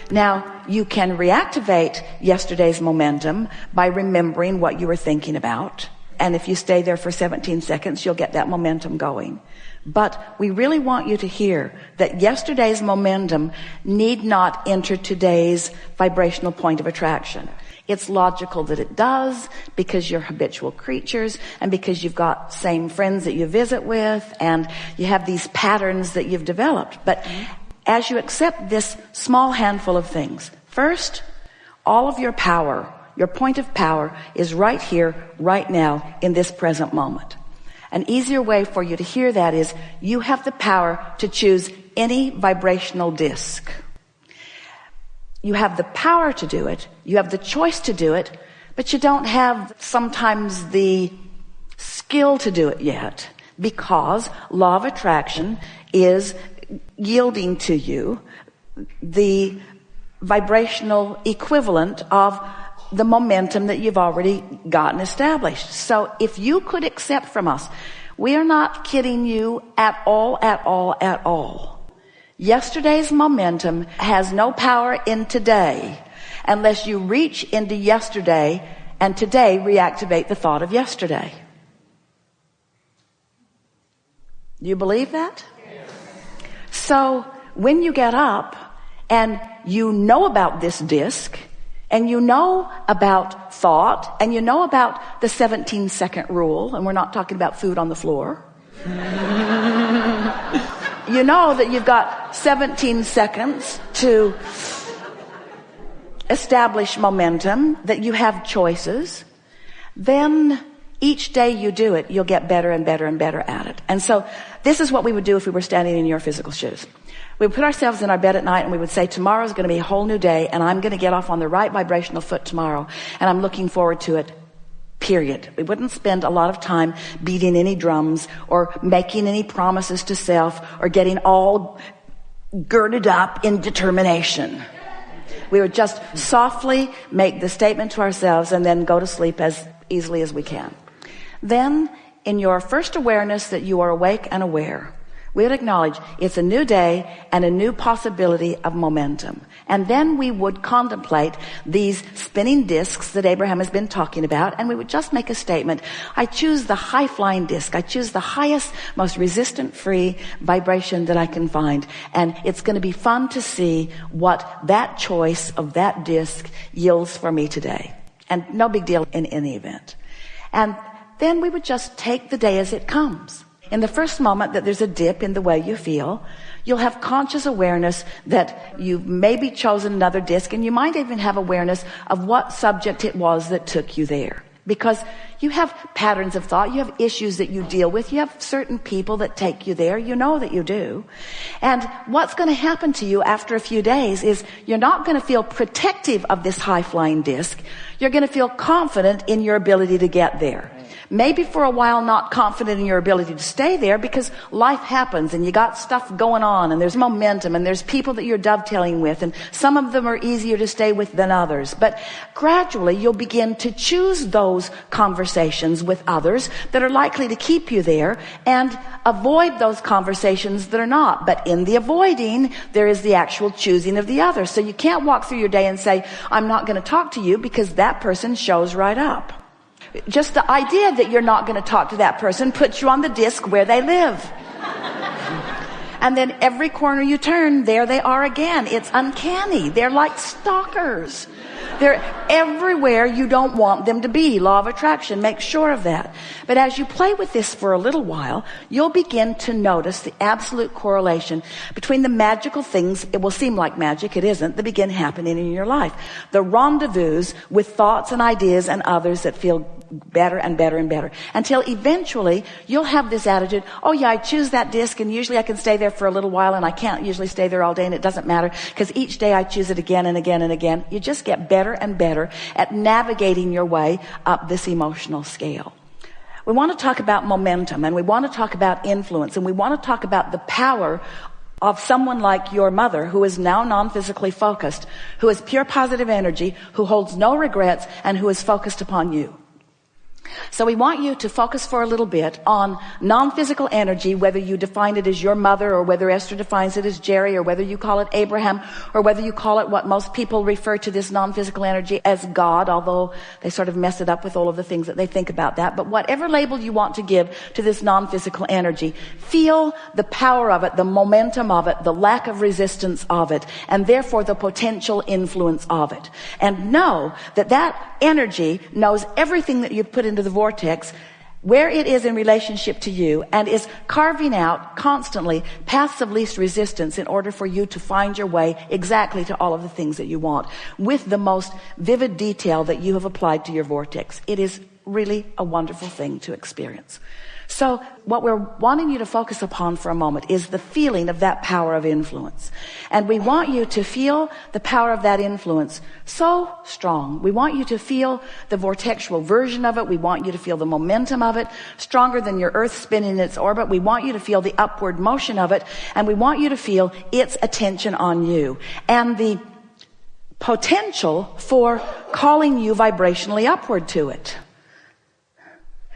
Now, you can reactivate yesterday's momentum by remembering what you were thinking about. And if you stay there for 17 seconds, you'll get that momentum going. But we really want you to hear that yesterday's momentum need not enter today's vibrational point of attraction. It's logical that it does, because you're habitual creatures and because you've got same friends that you visit with and you have these patterns that you've developed. But as you accept this small handful of things, first, all of your power, your point of power is right here, right now, in this present moment. An easier way for you to hear that is you have the power to choose any vibrational disc. You have the power to do it. You have the choice to do it, but you don't have sometimes the skill to do it yet, because law of attraction is yielding to you the vibrational equivalent of the momentum that you've already gotten established. So if you could accept from us, we are not kidding you at all, at all, at all. Yesterday's momentum has no power in today unless you reach into yesterday and today reactivate the thought of yesterday. Do you believe that? Yes. So when you get up and you know about this disc, and you know about thought, and you know about the 17-second rule, and we're not talking about food on the floor. You know that you've got 17 seconds to establish momentum, that you have choices. Then each day you do it, you'll get better and better and better at it. And so this is what we would do if we were standing in your physical shoes. We would put ourselves in our bed at night and we would say, tomorrow's going to be a whole new day and I'm going to get off on the right vibrational foot tomorrow and I'm looking forward to it, period. We wouldn't spend a lot of time beating any drums or making any promises to self or getting all girded up in determination. We would just softly make the statement to ourselves and then go to sleep as easily as we can. Then, in your first awareness that you are awake and aware, we would acknowledge it's a new day and a new possibility of momentum. And then we would contemplate these spinning discs that Abraham has been talking about, and we would just make a statement. I choose the high-flying disc. I choose the highest, most resistant-free vibration that I can find. And it's going to be fun to see what that choice of that disc yields for me today. And no big deal in any event. And then we would just take the day as it comes. In the first moment that there's a dip in the way you feel, you'll have conscious awareness that you've maybe chosen another disc, and you might even have awareness of what subject it was that took you there. Because you have patterns of thought, you have issues that you deal with, you have certain people that take you there, you know that you do. And what's going to happen to you after a few days is you're not going to feel protective of this high-flying disc. You're going to feel confident in your ability to get there. Maybe for a while not confident in your ability to stay there because life happens and you got stuff going on and there's momentum and there's people that you're dovetailing with, and some of them are easier to stay with than others. But gradually you'll begin to choose those conversations with others that are likely to keep you there and avoid those conversations that are not. But in the avoiding, there is the actual choosing of the other. So you can't walk through your day and say, I'm not going to talk to you, because that person shows right up. Just the idea that you're not going to talk to that person puts you on the disc where they live. And then every corner you turn, there they are again. It's uncanny. They're like stalkers. They're everywhere you don't want them to be. Law of attraction, make sure of that. But as you play with this for a little while, you'll begin to notice the absolute correlation between the magical things, it will seem like magic, it isn't, that begin happening in your life. The rendezvous with thoughts and ideas and others that feel better and better and better, until eventually you'll have this attitude, oh yeah, I choose that disc and usually I can stay there for a little while, and I can't usually stay there all day, and it doesn't matter because each day I choose it again and again and again. You just get better and better at navigating your way up this emotional scale. We want to talk about momentum, and we want to talk about influence, and we want to talk about the power of someone like your mother, who is now non-physically focused, who is pure positive energy, who holds no regrets, and who is focused upon you. So we want you to focus for a little bit on non-physical energy, whether you define it as your mother, or whether Esther defines it as Jerry, or whether you call it Abraham, or whether you call it what most people refer to this non-physical energy as God, although they sort of mess it up with all of the things that they think about that. But whatever label you want to give to this non-physical energy, feel the power of it, the momentum of it, the lack of resistance of it, and therefore the potential influence of it. And know that that energy knows everything that you've put into the vortex, where it is in relationship to you, and is carving out constantly paths of least resistance in order for you to find your way exactly to all of the things that you want, with the most vivid detail that you have applied to your vortex. It is really a wonderful thing to experience. So what we're wanting you to focus upon for a moment is the feeling of that power of influence. And we want you to feel the power of that influence so strong. We want you to feel the vortexual version of it. We want you to feel the momentum of it, stronger than your Earth spinning in its orbit. We want you to feel the upward motion of it. And we want you to feel its attention on you, and the potential for calling you vibrationally upward to it.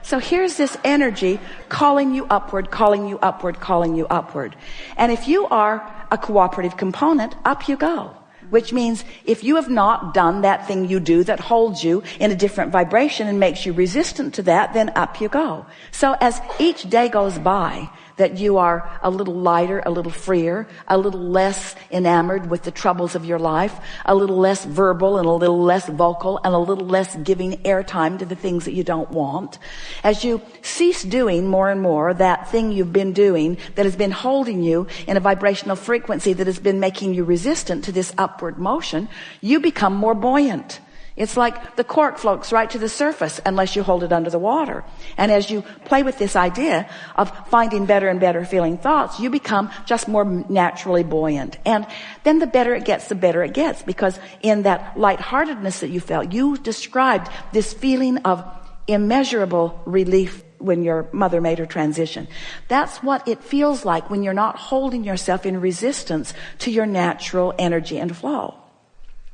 So here's this energy calling you upward, calling you upward, calling you upward. And if you are a cooperative component, up you go. Which means if you have not done that thing you do that holds you in a different vibration and makes you resistant to that, then up you go. So as each day goes by, that you are a little lighter, a little freer, a little less enamored with the troubles of your life, a little less verbal and a little less vocal, and a little less giving airtime to the things that you don't want. As you cease doing more and more that thing you've been doing that has been holding you in a vibrational frequency that has been making you resistant to this upward motion, you become more buoyant. It's like the cork floats right to the surface unless you hold it under the water. And as you play with this idea of finding better and better feeling thoughts, you become just more naturally buoyant. And then the better it gets, because in that lightheartedness that you felt, you described this feeling of immeasurable relief when your mother made her transition. That's what it feels like when you're not holding yourself in resistance to your natural energy and flow.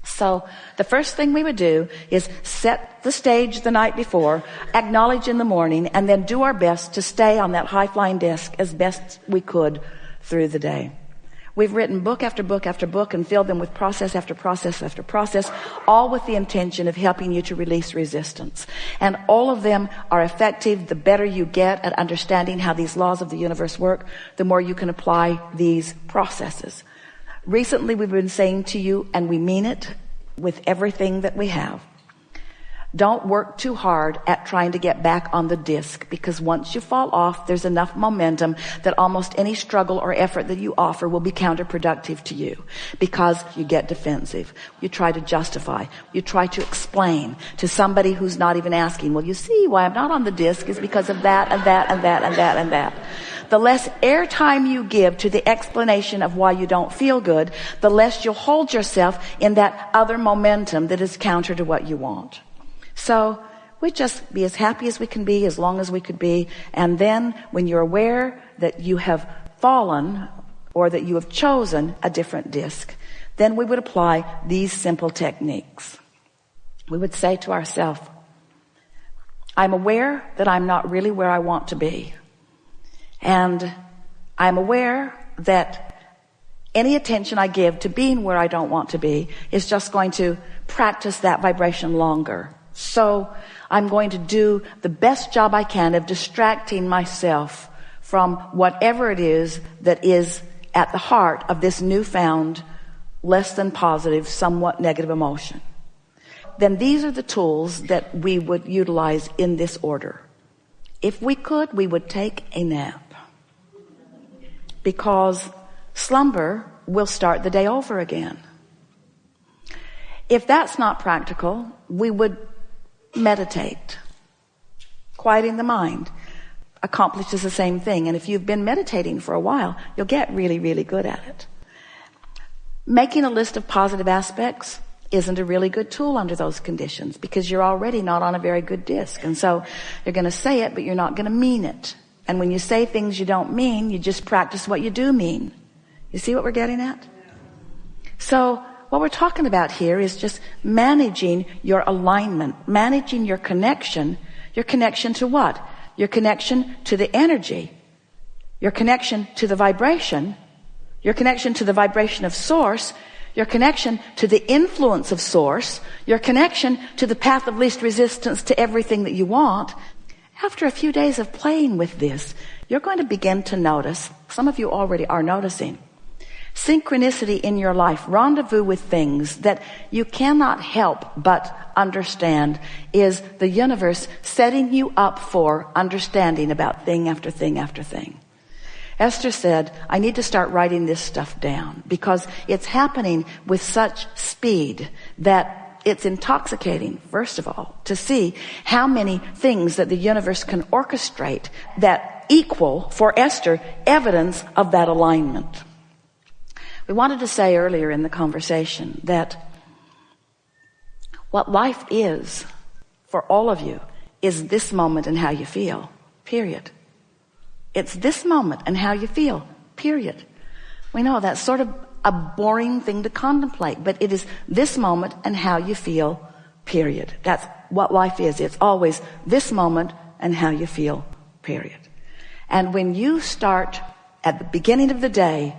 So the first thing we would do is set the stage the night before, acknowledge in the morning, and then do our best to stay on that high-flying disc as best we could through the day. We've written book after book after book and filled them with process after process after process, all with the intention of helping you to release resistance. And all of them are effective. The better you get at understanding how these laws of the universe work, the more you can apply these processes. Recently, we've been saying to you, and we mean it with everything that we have, don't work too hard at trying to get back on the disc, because once you fall off, there's enough momentum that almost any struggle or effort that you offer will be counterproductive to you, because you get defensive. You try to justify. You try to explain to somebody who's not even asking, well, you see why I'm not on the disc is because of that and that and that and that and that. The less airtime you give to the explanation of why you don't feel good, the less you'll hold yourself in that other momentum that is counter to what you want. So we just be as happy as we can be, as long as we could be. And then when you're aware that you have fallen or that you have chosen a different disc, then we would apply these simple techniques. We would say to ourselves, I'm aware that I'm not really where I want to be. And I'm aware that any attention I give to being where I don't want to be is just going to practice that vibration longer. So I'm going to do the best job I can of distracting myself from whatever it is that is at the heart of this newfound, less than positive, somewhat negative emotion. Then these are the tools that we would utilize in this order. If we could, we would take a nap, because slumber will start the day over again. If that's not practical, we would meditate. Quieting the mind accomplishes the same thing. And if you've been meditating for a while, you'll get really, really good at it. Making a list of positive aspects isn't a really good tool under those conditions, because you're already not on a very good disc. And so you're going to say it, but you're not going to mean it. And when you say things you don't mean, you just practice what you do mean. You see what we're getting at? So what we're talking about here is just managing your alignment, managing your connection, Your connection to what? Your connection to the energy. Your connection to the vibration. Your connection to the vibration of source. Your connection to the influence of source. Your connection to the path of least resistance to everything that you want. After a few days of playing with this, you're going to begin to notice, some of you already are noticing, synchronicity in your life, rendezvous with things that you cannot help but understand is the universe setting you up for understanding about thing after thing after thing. Esther said, I need to start writing this stuff down because it's happening with such speed that it's intoxicating, first of all, to see how many things that the universe can orchestrate that equal, for Esther, evidence of that alignment. We wanted to say earlier in the conversation that what life is for all of you is this moment and how you feel, period. It's this moment and how you feel, period. We know that's sort of a boring thing to contemplate, but it is this moment and how you feel, period. That's what life is. It's always this moment and how you feel, period. And when you start at the beginning of the day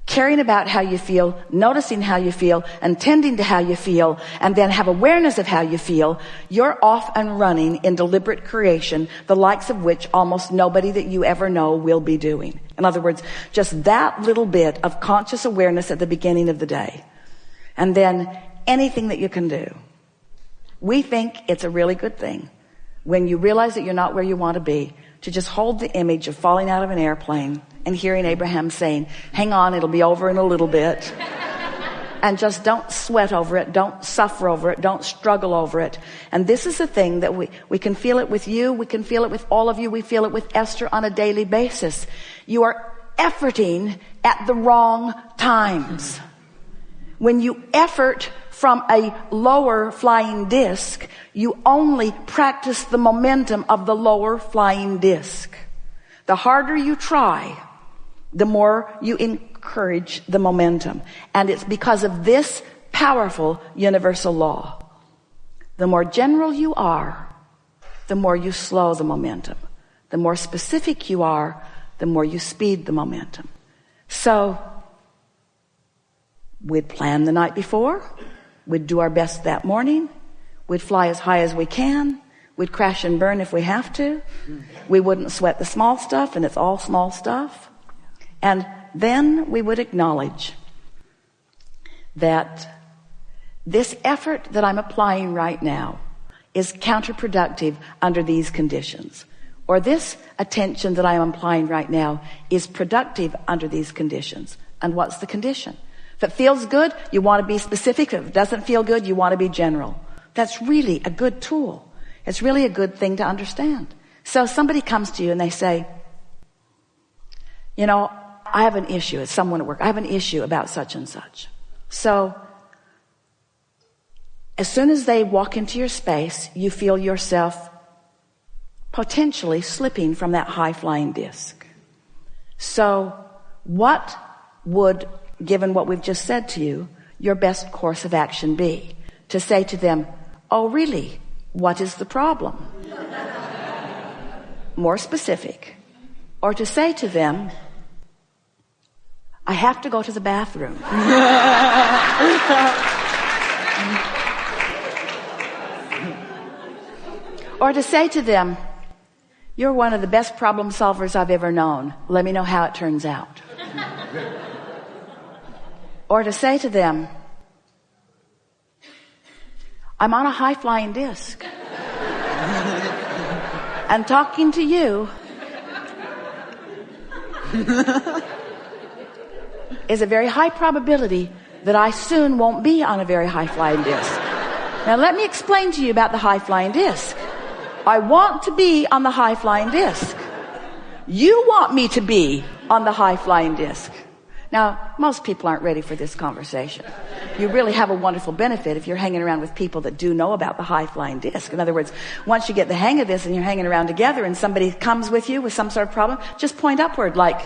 caring about how you feel, noticing how you feel, and tending to how you feel, and then have awareness of how you feel, you're off and running in deliberate creation, the likes of which almost nobody that you ever know will be doing. In other words, just that little bit of conscious awareness at the beginning of the day. And then anything that you can do. We think it's a really good thing when you realize that you're not where you want to be, to just hold the image of falling out of an airplane and hearing Abraham saying, hang on, it'll be over in a little bit. And just don't sweat over it. Don't suffer over it. Don't struggle over it. And this is the thing that we can feel it with you. We can feel it with all of you. We feel it with Esther on a daily basis. You are efforting at the wrong times. When you effort from a lower flying disc, you only practice the momentum of the lower flying disc. The harder you try, the more you encourage the momentum. And it's because of this powerful universal law. The more general you are, the more you slow the momentum. The more specific you are, the more you speed the momentum. So, we'd plan the night before. We'd do our best that morning. We'd fly as high as we can. We'd crash and burn if we have to. We wouldn't sweat the small stuff, and it's all small stuff. And then we would acknowledge that this effort that I'm applying right now is counterproductive under these conditions. Or this attention that I am applying right now is productive under these conditions. And what's the condition? If it feels good, you want to be specific. If it doesn't feel good, you want to be general. That's really a good tool. It's really a good thing to understand. So somebody comes to you and they say, you know, I have an issue. It's someone at work. I have an issue about such and such. So as soon as they walk into your space, you feel yourself potentially slipping from that high-flying disc. So what would, given what we've just said to you, your best course of action be? To say to them, oh, really? What is the problem? More specific. Or to say to them, I have to go to the bathroom. Or to say to them, you're one of the best problem solvers I've ever known. Let me know how it turns out. Or to say to them, I'm on a high-flying disc. And talking to you is a very high probability that I soon won't be on a very high-flying disc. Now let me explain to you about the high-flying disc. I want to be on the high-flying disc. You want me to be on the high-flying disc. Now, most people aren't ready for this conversation. You really have a wonderful benefit if you're hanging around with people that do know about the high-flying disc. In other words, once you get the hang of this and you're hanging around together and somebody comes with you with some sort of problem, just point upward like,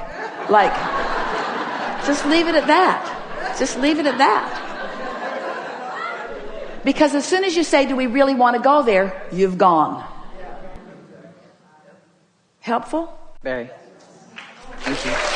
just leave it at that. Just leave it at that. Because as soon as you say, do we really want to go there? You've gone. Helpful? Very. Thank you.